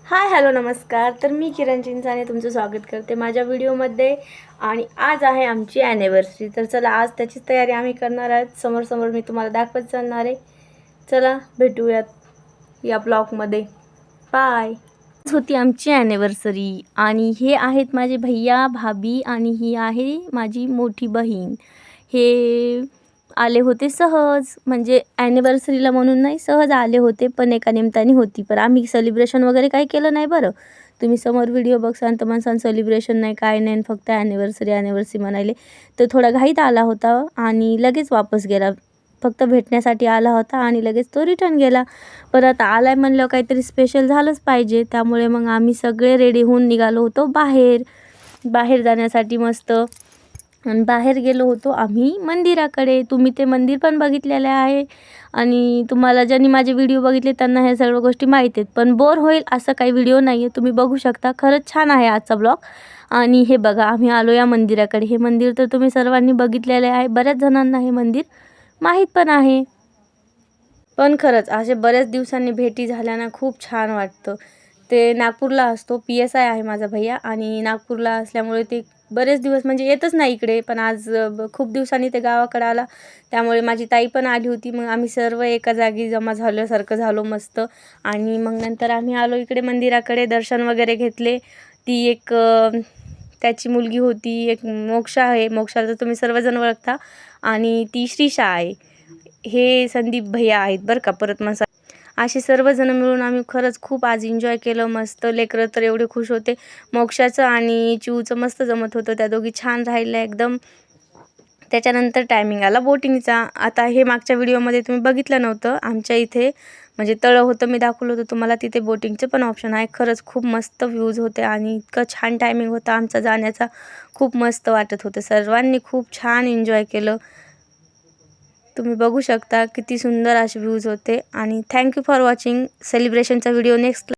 Hi hello नमस्कार। तर मी किरण चिंचाने तुमचं स्वागत करते माझ्या व्हिडिओमध्ये। आणि आज आहे आमची ॲनिव्हर्सरी। तर चला आज त्याची तयारी आम्ही करणार आहोत। समोर समोर मी तुम्हाला दाखवत चालणार आहे। चला भेटूयात या ब्लॉगमध्ये। बाय। होती आमची ॲनिव्हर्सरी आणि हे आहेत माझे भैया भाभी आणि ही आहे माझी मोठी बहीण। हे आले होते सहज, म्हणजे ॲनिव्हर्सरीला म्हणून नाही, सहज आले होते, पण एका निमित्ताने होती। पण आम्ही सेलिब्रेशन वगैरे काही केलं नाही बरं। तुम्ही समोर व्हिडिओ बघसान तर म्हणसान सेलिब्रेशन नाही काय नाही, फक्त ॲनिव्हर्सरी म्हणाले। तर थोडा घाईत आला होता आणि लगेच वापस गेला। फक्त भेटण्यासाठी आला होता आणि लगेच तो रिटर्न गेला। परत आलाय म्हणलं काहीतरी स्पेशल झालंच पाहिजे, त्यामुळे मग आम्ही सगळे रेडी होऊन निघालो होतो बाहेर जाण्यासाठी मस्त। आणि बाहेर गेलो होतो आम्ही मंदिराकडे। तुम्ही ते मंदिर पण बघितलेले आहे आणि तुम्हाला ज्यांनी माझे व्हिडिओ बघितले त्यांना ह्या सर्व गोष्टी माहीत आहेत। पण बोर होईल असं काही व्हिडिओ नाही आहे, तुम्ही बघू शकता। खरंच छान आहे आजचा ब्लॉग। आणि हे बघा आम्ही आलो या मंदिराकडे। हे मंदिर तर तुम्ही सर्वांनी बघितलेले आहे, बऱ्याच जणांना हे मंदिर माहीत पण आहे। पण खरंच असे बऱ्याच दिवसांनी भेटी झाल्यानं खूप छान वाटतं। ते नागपूरला असतो, PSI आहे माझा भैया आणि नागपूरला असल्यामुळे ते बरेच दिवस म्हणजे येतच नाही इकडे। पण आज खूप दिवसांनी ते गावाकडे आला, त्यामुळे माझी ताई पण आली होती। मग आम्ही सर्व एका जागी जमा झाल्यासारखं झालो मस्त। आणि मग नंतर आम्ही आलो इकडे मंदिराकडे, दर्शन वगैरे घेतले। ती एक त्याची मुलगी होती, एक मोक्षा आहे, मोक्षाला तर तुम्ही सर्वजण ओळखता, आणि ती श्रीषा आहे। हे संदीप भैया आहेत बरं का। परत मसा असे सर्वजण मिळून आम्ही खरंच खूप आज एन्जॉय केलं मस्त। लेकरं तर एवढे खुश होते। मोक्षाचं आणि चिऊचं मस्त जमत होतं, त्या दोघी छान राहिल्या एकदम। त्याच्यानंतर टायमिंग आला बोटिंगचा। आता हे मागच्या व्हिडिओमध्ये तुम्ही बघितलं नव्हतं, आमच्या इथे म्हणजे तळं होतं, मी दाखवलं होतं तुम्हाला। तिथे बोटिंगचं पण ऑप्शन आहे। खरंच खूप मस्त व्ह्यूज होते आणि इतकं छान टायमिंग होता आमचा जाण्याचा, खूप मस्त वाटत होतं। सर्वांनी खूप छान एन्जॉय केलं, तुम्ही बघू शकता किती सुंदर असे व्ह्यूज होते। आणि थँक्यू फॉर वॉचिंग सेलिब्रेशनचा व्हिडिओ नेक्स्ट